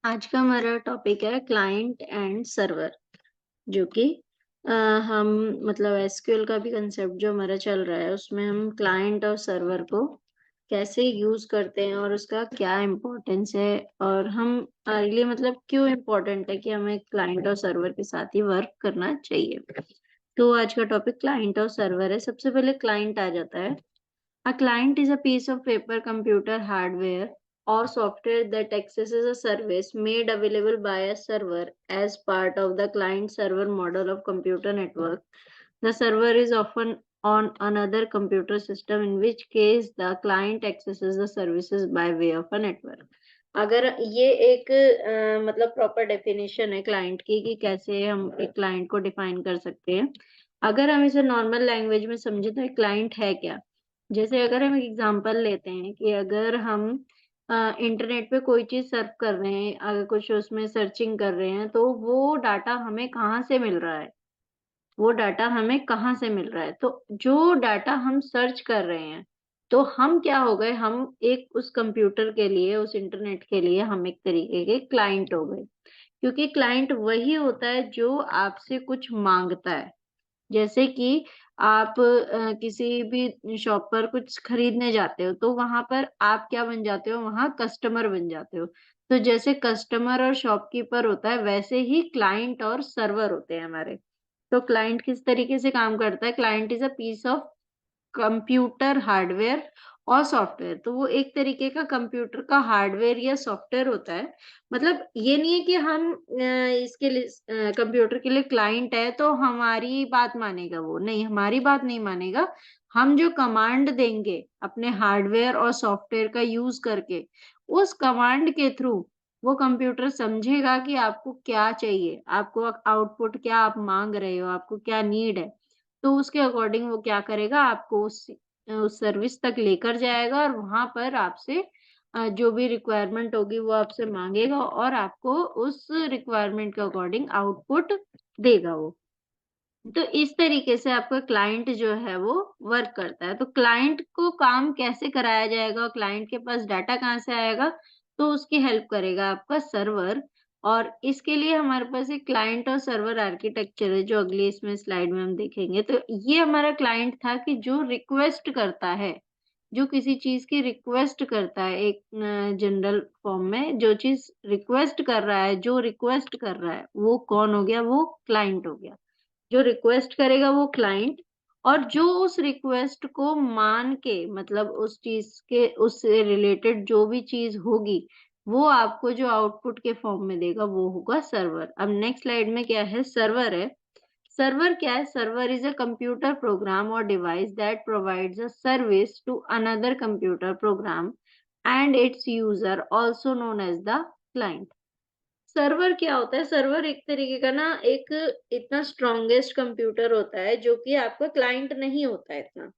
आज का हमारा टॉपिक है क्लाइंट एंड सर्वर जो कि हम मतलब एसक्यूएल का भी कंसेप्ट जो हमारा चल रहा है उसमें हम क्लाइंट और सर्वर को कैसे यूज करते हैं और उसका क्या इम्पोर्टेंस है और हम हमारे लिए मतलब क्यों इम्पोर्टेंट है कि हमें क्लाइंट और सर्वर के साथ ही वर्क करना चाहिए। तो आज का टॉपिक क्लाइंट और सर्वर है। सबसे पहले क्लाइंट आ जाता है। A client is a piece of paper, computer, hardware, or software that accesses a service made available by a server as part of the client-server model of computer network. The server is often on another computer system, in which case the client accesses the services by way of a network. अगर ये एक मतलब proper definition है client की कि कैसे हम एक क्लाइंट को डिफाइन कर सकते हैं। अगर हम इसे नॉर्मल लैंग्वेज में समझे तो एक क्लाइंट है क्या? जैसे अगर हम एक एग्जांपल लेते हैं कि अगर हम इंटरनेट पे कोई चीज़ सर्फ कर रहे हैं, अगर कुछ उसमें सर्चिंग कर रहे हैं, तो वो डाटा हमें कहाँ से मिल रहा है? वो डाटा हमें कहाँ से मिल रहा है? तो जो डाटा हम सर्च कर रहे हैं, तो हम क्या हो गए, हम एक उस कंप्यूटर के लिए, उस इंटरनेट के लिए हम एक तरीके के क्लाइंट हो गए। क्योंकि क्लाइंट वही होता है जो आपसे कुछ माँगता है। जैसे कि आप किसी भी शॉप पर कुछ खरीदने जाते हो, तो वहाँ पर आप क्या बन जाते हो, वहाँ कस्टमर बन जाते हो। तो जैसे कस्टमर और शॉपकीपर होता है, वैसे ही क्लाइंट और सर्वर होते हैं हमारे। तो क्लाइंट किस तरीके से काम करता है? Client is a piece of computer hardware और सॉफ्टवेयर। तो वो एक तरीके का कंप्यूटर का हार्डवेयर या सॉफ्टवेयर होता है। मतलब ये नहीं है कि हम इसके लिए कंप्यूटर के लिए क्लाइंट है तो हमारी बात मानेगा वो, नहीं हमारी बात नहीं मानेगा। हम जो कमांड देंगे अपने हार्डवेयर और सॉफ्टवेयर का यूज़ करके, उस कमांड के थ्रू वो कंप्यूटर समझेगा कि आपको क्या चाहिए, आपको आउटपुट क्या आप माँग रहे हो, आपको क्या नीड है। तो उसके अकॉर्डिंग वो क्या करेगा आपको उस सर्विस तक लेकर जाएगा और वहाँ पर आपसे जो भी रिक्वायरमेंट होगी वो आपसे माँगेगा और आपको उस रिक्वायरमेंट के अकॉर्डिंग आउटपुट देगा वो। तो इस तरीके से आपका क्लाइंट जो है वो वर्क करता है। तो क्लाइंट को काम कैसे कराया जाएगा, क्लाइंट के पास डाटा कहाँ से आएगा, तो उसकी हेल्प करेगा आपका सर्वर। और इसके लिए हमारे पास एक क्लाइंट और सर्वर आर्किटेक्चर है जो अगली इसमें स्लाइड में हम देखेंगे। तो ये हमारा क्लाइंट था कि जो रिक्वेस्ट करता है, जो किसी चीज़ की रिक्वेस्ट करता है एक जनरल फॉर्म में जो चीज़ रिक्वेस्ट कर रहा है, जो रिक्वेस्ट कर रहा है, वो कौन हो गया? वो क्लाइंट हो गया। जो रिक्वेस्ट करेगा वो क्लाइंट और जो उस रिक्वेस्ट को मान के मतलब उस चीज़ के उससे रिलेटेड जो भी चीज़ होगी, वो आपको जो आउटपुट के फॉर्म में देगा वो होगा सर्वर। अब नेक्स्ट स्लाइड में क्या है सर्वर है। सर्वर क्या है? Server is a computer program और device that provides a service to another computer program and its user also known as the client. Server क्या होता है? सर्वर एक तरीके का ना एक इतना स्ट्रॉन्गेस्ट कंप्यूटर होता है जो कि आपका क्लाइंट नहीं होता है इतना।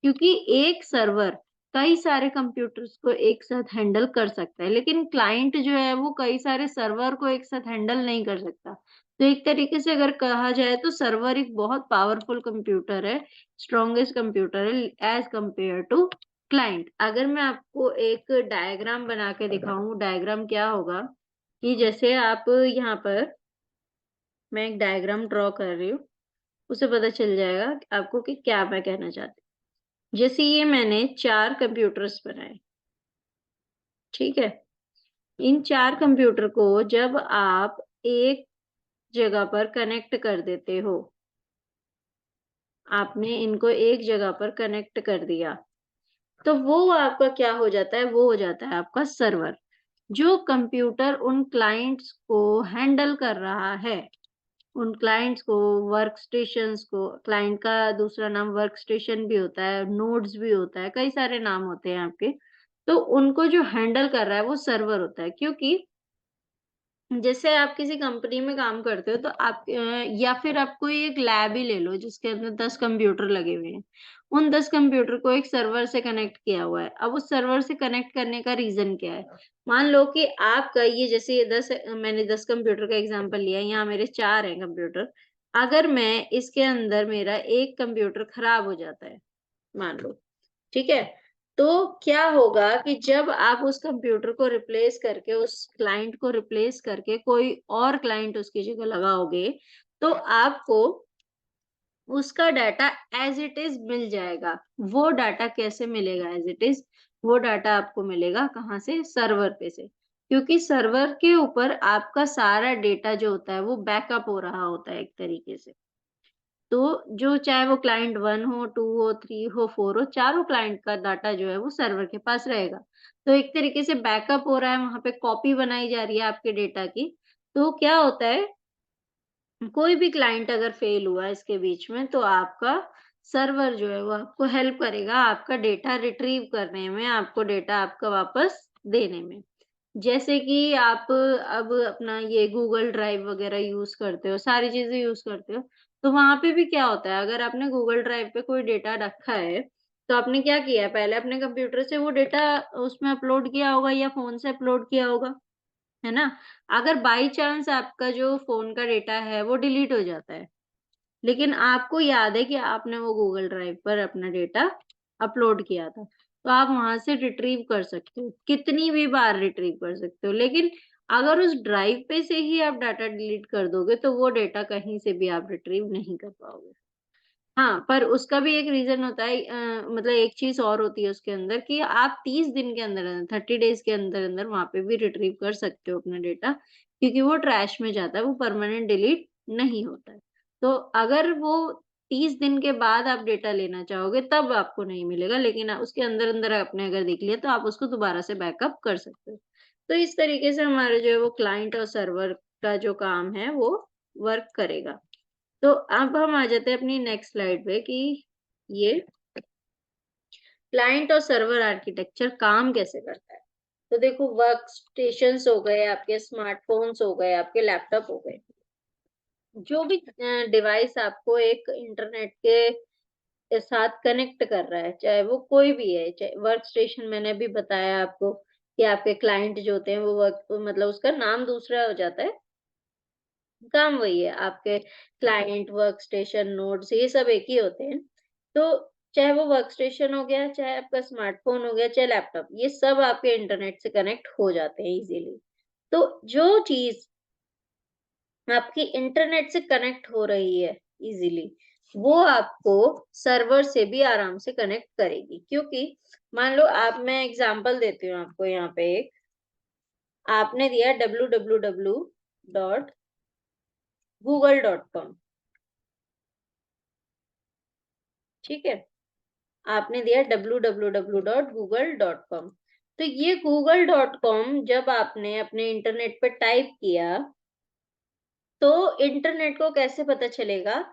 क्योंकि एक सर्वर कई सारे कंप्यूटर्स को एक साथ हैंडल कर सकता है, लेकिन क्लाइंट जो है वो कई सारे सर्वर को एक साथ हैंडल नहीं कर सकता। तो एक तरीके से अगर कहा जाए तो सर्वर एक बहुत पावरफुल कंप्यूटर है, स्ट्रॉन्गेस्ट कंप्यूटर है एज़ कंपेयर टू क्लाइंट। अगर मैं आपको एक डायग्राम बना के दिखाऊँ, डायग्राम क्या होगा कि जैसे आप यहाँ पर मैं एक डायग्राम ड्रॉ कर रही हूँ, उससे पता चल जाएगा कि आपको कि क्या मैं कहना चाहती हूँ। जैसे ये मैंने 4 कंप्यूटर्स बनाए, ठीक है? इन 4 कंप्यूटर को जब आप एक जगह पर कनेक्ट कर देते हो, आपने इनको एक जगह पर कनेक्ट कर दिया, तो वो आपका क्या हो जाता है? वो हो जाता है आपका सर्वर। जो कंप्यूटर उन क्लाइंट्स को हैंडल कर रहा है उन क्लाइंट्स को, वर्कस्टेशंस को क्लाइंट का दूसरा नाम वर्कस्टेशन भी होता है, नोड्स भी होता है, कई सारे नाम होते हैं आपके। तो उनको जो हैंडल कर रहा है वो सर्वर होता है क्योंकि जैसे आप किसी कंपनी में काम करते हो तो आप या फिर आप कोई एक लैब ही ले लो जिसके अंदर 10 कंप्यूटर लगे हुए हैं। उन 10 कंप्यूटर को एक सर्वर से कनेक्ट किया हुआ है। अब उस सर्वर से कनेक्ट करने का रीज़न क्या है? मान लो कि आपका ये जैसे ये 10 मैंने 10 कंप्यूटर का एग्ज़ाम्पल लिया, यहाँ मेरे 4 हैं कंप्यूटर। अगर मैं इसके अंदर मेरा एक कंप्यूटर खराब हो जाता है, मान लो, ठीक है? तो क्या होगा कि जब आप उस कंप्यूटर को रिप्लेस करके, उस क्लाइंट को रिप्लेस करके कोई और क्लाइंट उसकी जगह लगाओगे, तो आपको उसका डाटा एज़ इट इज़ मिल जाएगा। वो डाटा कैसे मिलेगा एज़ इट इज़? वो डाटा आपको मिलेगा कहाँ से? सर्वर पे से। क्योंकि सर्वर के ऊपर आपका सारा डेटा जो होता है वो बैकअप हो रहा होता है एक तरीके से। तो जो चाहे वो क्लाइंट 1 हो, 2 हो, 3 हो, 4 हो, चारों क्लाइंट का डाटा जो है वो सर्वर के पास रहेगा। तो एक तरीके से बैकअप हो रहा है, वहाँ पे कॉपी बनाई जा रही है आपके डेटा की। तो क्या होता है, कोई भी क्लाइंट अगर फेल हुआ इसके बीच में, तो आपका सर्वर जो है वो आपको हेल्प करेगा आपका डेटा रिट्रीव करने में, आपको डेटा आपका वापस देने में। जैसे कि आप अब अपना ये गूगल ड्राइव वगैरह यूज़ करते हो, सारी चीज़ें यूज़ करते हो, तो वहाँ पे भी क्या होता है, अगर आपने गूगल ड्राइव पे कोई डेटा रखा है, तो आपने क्या किया है, पहले अपने कंप्यूटर से वो डेटा उसमें अपलोड किया होगा या फ़ोन से अपलोड किया होगा, है ना? अगर बाय चांस आपका जो फ़ोन का डेटा है, वो डिलीट हो जाता है, लेकिन आपको याद है कि आपने वो गूगल ड्राइव पर अपना डेटा अपलोड किया था, तो आप वहाँ से रिट्रीव कर सकते हो, कितनी भी बार रिट्रीव कर सकते हो। लेकिन अगर उस ड्राइव पे से ही आप डाटा डिलीट कर दोगे, तो वो डेटा कहीं से भी आप रिट्रीव नहीं कर पाओगे। हाँ, पर उसका भी एक रीज़न होता है, मतलब एक चीज़ और होती है उसके अंदर कि आप 30 दिन के अंदर-अंदर 30 डेज़ के अंदर-अंदर वहाँ पे भी रिट्रीव कर सकते हो अपना डेटा, क्योंकि वो ट्रैश में जाता है, वो परमानेंट डिलीट नहीं होता है। तो अगर वो 30 दिन के बाद आप डेटा लेना चाहोगे, तब आपको नहीं मिलेगा, लेकिन उसके अंदर-अंदर आपने अगर देख लिया, तो आप उसको दोबारा से बैकअप कर सकते हो। तो इस तरीके से हमारे जो है वो क्लाइंट और सर्वर का जो काम है, वो वर्क करेगा। तो अब हम आ जाते हैं अपनी नेक्स्ट स्लाइड पे कि ये क्लाइंट और सर्वर आर्किटेक्चर काम कैसे करता है। तो देखो, वर्क स्टेशंस हो गए, आपके स्मार्टफ़ोन्स हो गए, आपके लैपटॉप हो गए, जो भी डिवाइस आपको एक इंटरनेट के साथ कनेक्ट कर रहा है, चाहे वो कोई भी है, चाहे वर्क स्टेशन मैंने अभी बताया आपको कि आपके क्लाइंट जो होते हैं वो वर्क मतलब उसका नाम दूसरा हो जाता है, काम वही है, आपके क्लाइंट, वर्क स्टेशन, नोड्स ये सब एक ही होते हैं। तो चाहे वो वर्क स्टेशन हो गया, चाहे आपका स्मार्टफ़ोन हो गया, चाहे लैपटॉप, ये सब आपके इंटरनेट से कनेक्ट हो जाते हैं इज़िली। तो जो चीज़ आपकी इंटरनेट से कनेक्ट हो रही है इज़िली, वो आपको सर्वर से भी आराम से कनेक्ट करेगी। क्योंकि मान लो आप मैं एग्ज़ाम्पल देती हूँ आपको यहाँ पे एक, आपने दिया www.google.com, ठीक है? आपने दिया www.google.com। तो ये google.com जब आपने अपने इंटरनेट पे टाइप किया, तो इंटरनेट को कैसे पता चलेगा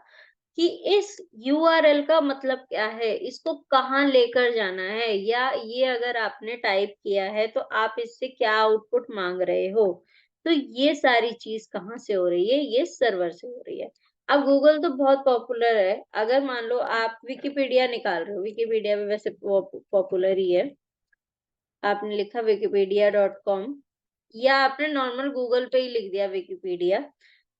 कि इस यूआरएल का मतलब क्या है, इसको कहाँ लेकर जाना है, या ये अगर आपने टाइप किया है तो आप इससे क्या आउटपुट माँग रहे हो। तो ये सारी चीज़ कहाँ से हो रही है, ये सर्वर से हो रही है। अब गूगल तो बहुत पॉपुलर है, अगर मान लो आप विकिपीडिया निकाल रहे हो, विकिपीडिया भी वैसे पॉपुलर ही है। आपने लिखा wikipedia.com या आपने नॉर्मल गूगल पे ही लिख दिया विकिपीडिया,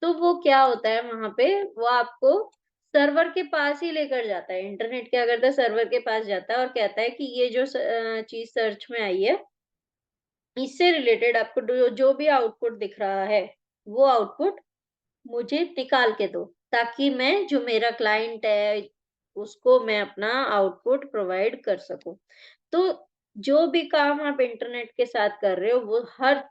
तो वो क्या होता है वहाँ पे, वो आपको सर्वर के पास ही लेकर जाता है। इंटरनेट क्या करता है, सर्वर के पास जाता है और कहता है कि ये जो चीज़ सर्च में आई है, इससे रिलेटेड आपको जो भी आउटपुट दिख रहा है, वो आउटपुट मुझे निकाल के दो, ताकि मैं जो मेरा क्लाइंट है, उसको मैं अपना आउटपुट प्रोवाइड कर सकूँ। तो जो भी काम आप इंटरनेट के साथ कर रहे हो, वो हर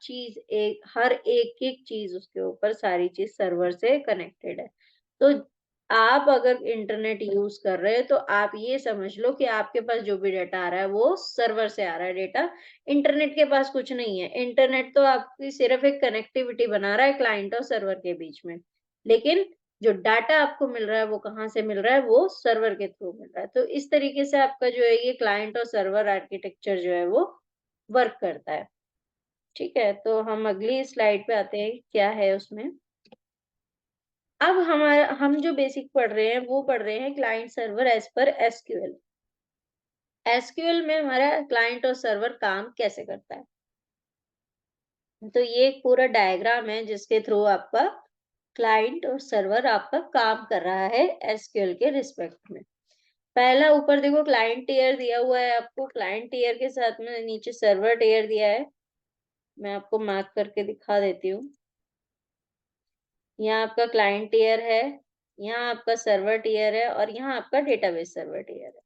एक-एक चीज़ उसके ऊपर सारी चीज़ सर्वर से कनेक्टेड है। तो आप अगर इंटरनेट यूज़ कर रहे हो, तो आप ये समझ लो कि आपके पास जो भी डाटा आ रहा है, वो सर्वर से आ रहा है डेटा, इंटरनेट के पास कुछ नहीं है। इंटरनेट तो आपकी सिर्फ़ एक कनेक्टिविटी बना रहा है क्लाइंट और सर्वर के बीच में। लेकिन जो डाटा आपको मिल रहा है, वो कहाँ से मिल रहा है? वो सर्वर के थ्रू मिल रहा है। तो इस तरीके से आपका जो है ये क्लाइंट और सर्वर आर्किटेक्चर जो है वो वर्क करता है। ठीक है? तो हम अगली स्लाइड पे आते हैं, क्या है उसमें? अब हम जो बेसिक पढ़ रहे हैं, वो पढ़ रहे हैं client server as per SQL. SQL में हमारा क्लाइंट और सर्वर काम कैसे करता है? तो ये एक पूरा डायग्राम है जिसके थ्रू आपका क्लाइंट और सर्वर आपका काम कर रहा है एसक्यूएल के रिस्पेक्ट में। पहला ऊपर देखो क्लाइंट टियर दिया हुआ है आपको, क्लाइंट टियर के साथ में नीचे सर्वर टियर दिया है। मैं आपको मार्क करके दिखा देती हूँ। यहाँ आपका क्लाइंट टियर है, यहाँ आपका सर्वर टियर है और यहाँ आपका डेटाबेस सर्वर टियर है।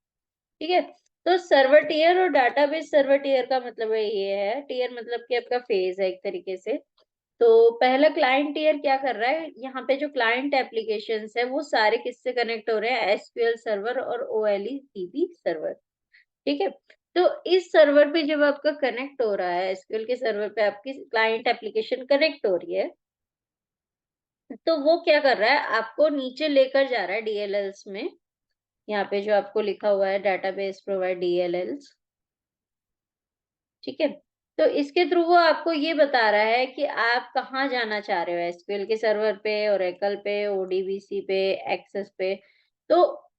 ठीक है? तो सर्वर टियर और डेटाबेस सर्वर टियर का मतलब ये है, टियर मतलब कि आपका फेज है एक तरीके से। तो पहला क्लाइंट टियर क्या कर रहा है, यहाँ पे जो क्लाइंट एप्लीकेशंस है वो सारे किससे कनेक्ट हो रहे हैं, एसक्यूएल सर्वर और ओएलईडीबी सर्वर। ठीक है? तो इस सर्वर पे जब आपका कनेक्ट हो रहा है, एसक्यूएल के सर्वर पे आपकी क्लाइंट एप्लीकेशन कनेक्ट हो रही है, तो वो क्या कर रहा है, आपको नीचे लेकर जा रहा है डीएलएल्स में। यहाँ पे जो आपको लिखा हुआ है डेटाबेस प्रोवाइड डीएलएल्स। ठीक है? तो इसके थ्रू वो आपको ये बता रहा है कि आप कहाँ जाना चाह रहे हो, एसक्यूएल के सर्वर पे, ओरेकल पे, ओडीबीसी पे, एक्सेस पे। तो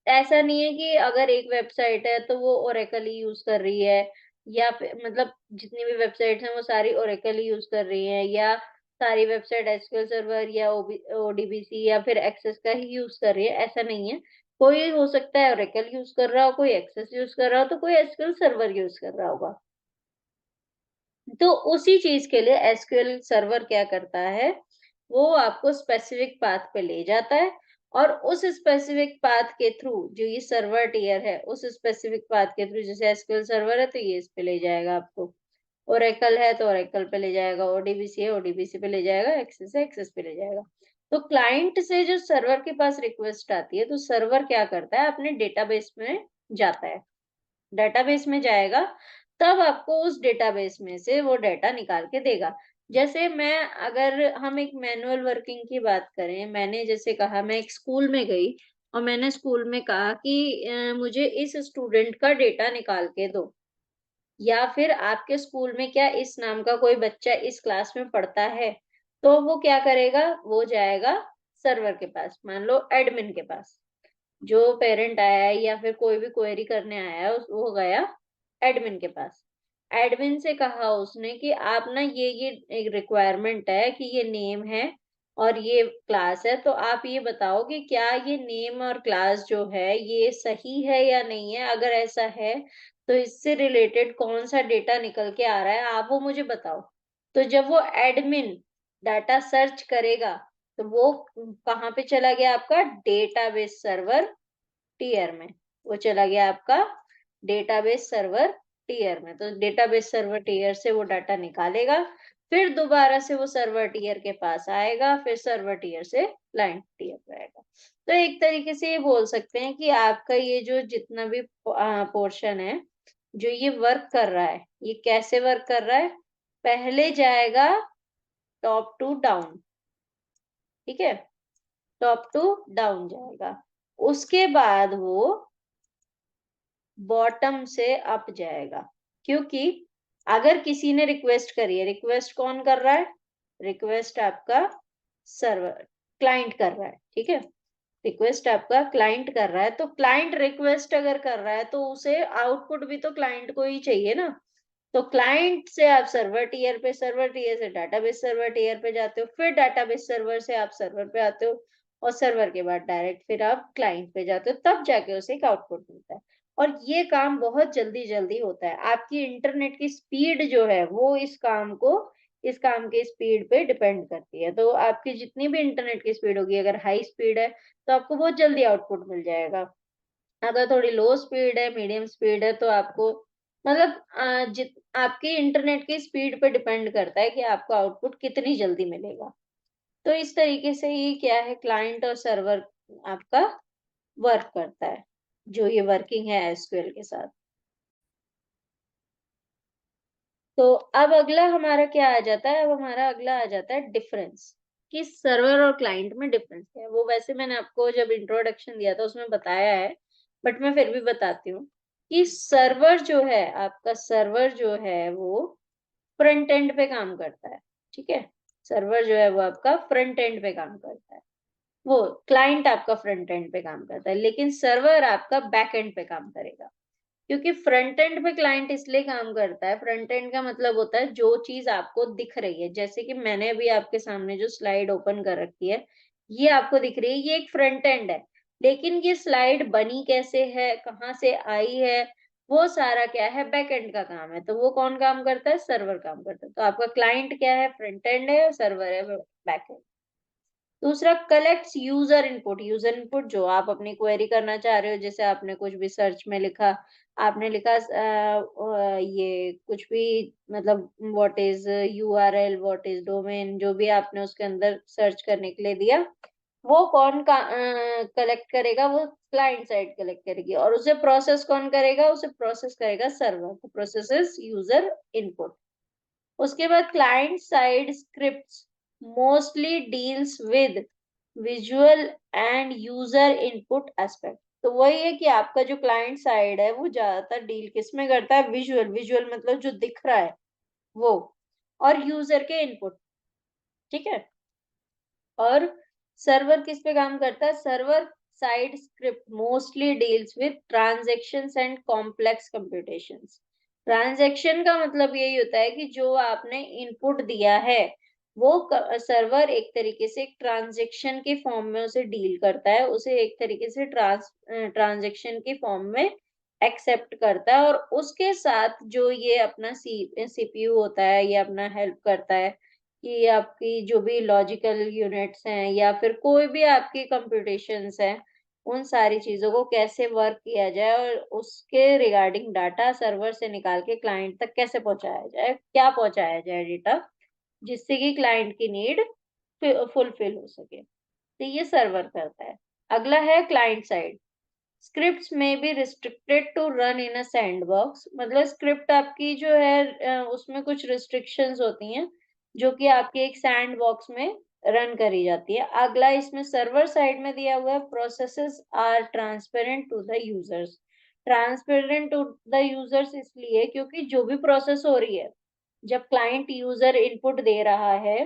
ऐसा नहीं है कि अगर एक वेबसाइट है तो वो ओरेकल ही यूज़ कर रही है, या फिर मतलब जितनी भी वेबसाइट्स हैं वो सारी ओरेकल ही यूज़ कर रही हैं, या सारी वेबसाइट एसक्यूएल सर्वर या ओडीबीसी या फिर एक्सेस का ही यूज़ कर रही है, ऐसा नहीं है। कोई हो सकता है ओरेकल यूज़ कर रहा हो, कोई एक्सेस यूज़ कर रहा हो, तो कोई एसक्यूएल सर्वर यूज़ कर रहा होगा। तो उसी चीज़ के लिए एसक्यूएल सर्वर क्या करता है, वो आपको स्पेसिफिक पाथ पे ले जाता है और उस स्पेसिफिक पाथ के थ्रू जो ये सर्वर टियर है, उस स्पेसिफिक पाथ के थ्रू, जैसे एसक्यूएल सर्वर है तो ये इस पे ले जाएगा आपको, ओरेकल है तो ओरेकल पे ले जाएगा, ओडीबीसी है ओडीबीसी पे ले जाएगा, एक्सेस है एक्सेस पे ले जाएगा। तो क्लाइंट से जो सर्वर के पास रिक्वेस्ट आती है, तो सर्वर क्या करता है, अपने डेटाबेस में जाता है। डेटाबेस में जाएगा, तब आपको उस डेटाबेस में से वो डेटा निकाल के देगा। जैसे मैं अगर हम एक मैनुअल वर्किंग की बात करें, मैंने जैसे कहा मैं एक स्कूल में गई और मैंने स्कूल में कहा कि मुझे इस स्टूडेंट का डेटा निकाल के दो, या फिर आपके स्कूल में क्या इस नाम का कोई बच्चा इस क्लास में पढ़ता है, तो वो क्या करेगा, वो जाएगा सर्वर के पास, मान लो एडमिन के पास। जो पेरेंट आया है या फिर कोई भी क्वेरी करने आया है वो गया एडमिन के पास। एडमिन से कहा उसने कि आप ना ये एक रिक्वायरमेंट है कि ये नेम है और ये क्लास है, तो आप ये बताओ कि क्या ये नेम और क्लास जो है ये सही है या नहीं है, अगर ऐसा है तो इससे रिलेटेड कौन सा डेटा निकल के आ रहा है, आप वो मुझे बताओ। तो जब वो एडमिन डाटा सर्च करेगा, तो वो कहाँ पे चला गया, आपका डेटाबेस सर्वर टियर में। वो चला गया आपका डेटाबेस सर्वर टियर में। तो डेटाबेस सर्वर टियर से वो डाटा निकालेगा, फिर दोबारा से वो सर्वर टियर के पास आएगा, फिर सर्वर टियर से क्लाइंट टियर पे आएगा। तो एक तरीके से ये बोल सकते हैं कि आपका ये जो जितना भी पोर्शन है, जो ये वर्क कर रहा है, ये कैसे वर्क कर रहा है? पहले जाएगा टॉप टू डाउन, ठीक है? टॉप टू डाउन जाएगा। उसके बाद वो बॉटम से अप जाएगा, क्योंकि अगर किसी ने रिक्वेस्ट करी है, रिक्वेस्ट कौन कर रहा है? रिक्वेस्ट आपका सर्वर क्लाइंट कर रहा है, ठीक है? रिक्वेस्ट आपका क्लाइंट कर रहा है, तो क्लाइंट रिक्वेस्ट अगर कर रहा है तो उसे आउटपुट भी तो क्लाइंट को ही चाहिए ना। तो क्लाइंट से आप सर्वर टियर पे, सर्वर टियर से डेटाबेस सर्वर टियर पे जाते हो, फिर डेटाबेस सर्वर से आप सर्वर पे आते हो और सर्वर के बाद डायरेक्ट फिर आप क्लाइंट पे जाते हो, तब जाके उसे एक आउटपुट मिलता है। और ये काम बहुत जल्दी-जल्दी होता है। आपकी इंटरनेट की स्पीड जो है वो इस काम की स्पीड पे डिपेंड करती है। तो आपकी जितनी भी इंटरनेट की स्पीड होगी, अगर हाई स्पीड है तो आपको बहुत जल्दी आउटपुट मिल जाएगा। अगर थोड़ी लो स्पीड है, मीडियम स्पीड है, तो आपको मतलब जित आपकी इंटरनेट की स्पीड पे डिपेंड करता है कि आपको आउटपुट कितनी जल्दी मिलेगा। तो इस तरीके से ये क्या है, क्लाइंट और सर्वर आपका वर्क करता है, जो ये वर्किंग है एसक्यूएल के साथ। तो अब अगला हमारा क्या आ जाता है, अब हमारा अगला आ जाता है डिफरेंस, कि सर्वर और क्लाइंट में डिफरेंस क्या है। वो वैसे मैंने आपको जब इंट्रोडक्शन दिया था उसमें बताया है, बट मैं फिर भी बताती हूँ कि सर्वर जो है, आपका सर्वर जो है वो फ्रंट एंड पे काम करता है, ठीक है? सर्वर जो है वो आपका फ्रंट एंड पे काम करता है। वो क्लाइंट आपका फ्रंट एंड पे काम करता है, लेकिन सर्वर आपका बैक एंड पे काम करेगा। क्योंकि फ्रंट एंड पे क्लाइंट इसलिए काम करता है, फ्रंट एंड का मतलब होता है जो चीज़ आपको दिख रही है। जैसे कि मैंने अभी आपके सामने जो स्लाइड ओपन कर रखी है, ये आपको दिख रही है, ये एक फ्रंट एंड है। लेकिन ये स्लाइड बनी कैसे है, कहाँ से आई है, वो सारा क्या है, बैकएंड का काम है। तो वो कौन काम करता है, सर्वर काम करता है। तो आपका क्लाइंट क्या है, फ्रंट एंड है, सर्वर है बैकएंड। दूसरा, कलेक्ट्स यूजर इनपुट जो आप अपनी क्वेरी करना चाह रहे हो, जैसे आपने कुछ भी सर्च में लिखा, आपने लिखा ये कुछ भी, मतलब what is URL, what is domain, जो भी आपने उसके अंदर सर्च करने के लिए दिया, वो कौन का कलेक्ट करेगा, वो क्लाइंट साइड कलेक्ट करेगी, और उसे प्रोसेस कौन करेगा, उसे प्रोसेस करेगा सर्वर, तो प्रोसेसेस यूजर इनपुट। उसके बाद client side scripts mostly deals with visual and user input aspect. तो वही है कि आपका जो क्लाइंट साइड है वो ज्यादातर डील किस में करता है, विजुअल, विजुअल मतलब जो दिख रहा है वो, और यूजर के इनपुट, ठीक है। और सर्वर किस पे काम करता है, server side script mostly deals with transactions and complex computations. Transaction का मतलब यही होता है कि जो आपने इनपुट दिया है, वो सर्वर एक तरीके से एक ट्रांजैक्शन के फॉर्म में उसे डील करता है, उसे एक तरीके से ट्रांजैक्शन के फॉर्म में एक्सेप्ट करता है, और उसके साथ जो ये अपना सीपीयू होता है, ये अपना हेल्प करता है कि आपकी जो भी लॉजिकल यूनिट्स हैं या फिर कोई भी आपकी कंप्यूटेशंस हैं, उन सारी चीज़ों को कैसे वर्क किया जाए और उसके रिगार्डिंग डाटा सर्वर से निकाल के क्लाइंट तक कैसे पहुँचाया जाए, क्या पहुँचाया जाए डेटा, जिससे कि क्लाइंट की नीड फुलफिल हो सके। तो ये सर्वर करता है। अगला है क्लाइंट साइड। स्क्रिप्ट्स में be restricted to run in a sandbox, मतलब स्क्रिप्ट आपकी जो है उसमें कुछ रिस्ट्रिक्शंस होती हैं जो कि आपके एक सैंडबॉक्स में रन करी जाती है। अगला इसमें सर्वर साइड में दिया हुआ है, processes are transparent to the users. Transparent to the users इसलिए क्योंकि जो भी प्रोसेस हो रही है, जब क्लाइंट यूजर इनपुट दे रहा है,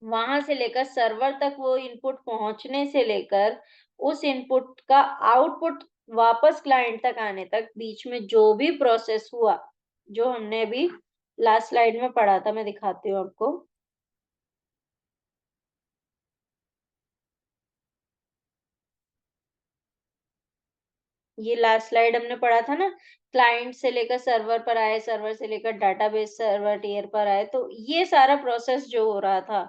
वहां से लेकर सर्वर तक, वो इनपुट पहुंचने से लेकर उस इनपुट का आउटपुट वापस क्लाइंट तक आने तक, बीच में जो भी प्रोसेस हुआ, जो हमने अभी लास्ट स्लाइड में पढ़ा था, मैं दिखाती हूँ आपको। ये लास्ट स्लाइड हमने पढ़ा था ना, क्लाइंट से लेकर सर्वर पर आए, सर्वर से लेकर डाटाबेस सर्वर टीयर पर आए, तो ये सारा प्रोसेस जो हो रहा था,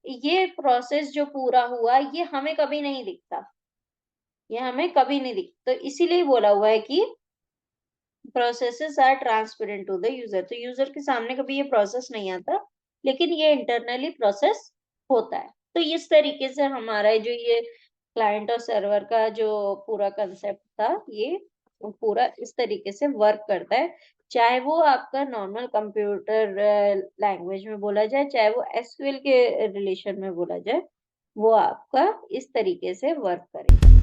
ये प्रोसेस जो पूरा हुआ, ये हमें कभी नहीं दिखता, ये हमें कभी नहीं दिखता, तो इसीलिए बोला हुआ है कि processes are transparent to the user. तो यूजर के सामने कभी ये प्रोसेस नहीं आता, लेकिन ये इंटरनली प्रोसेस होता है। तो इस तरीके से हमारा जो ये क्लाइंट और सर्वर का जो पूरा कंसेप्ट था, ये पूरा इस तरीके से वर्क करता है। चाहे वो आपका नॉर्मल कंप्यूटर लैंग्वेज में बोला जाए, चाहे वो एसक्यूएल के रिलेशन में बोला जाए, वो आपका इस तरीके से वर्क करेगा।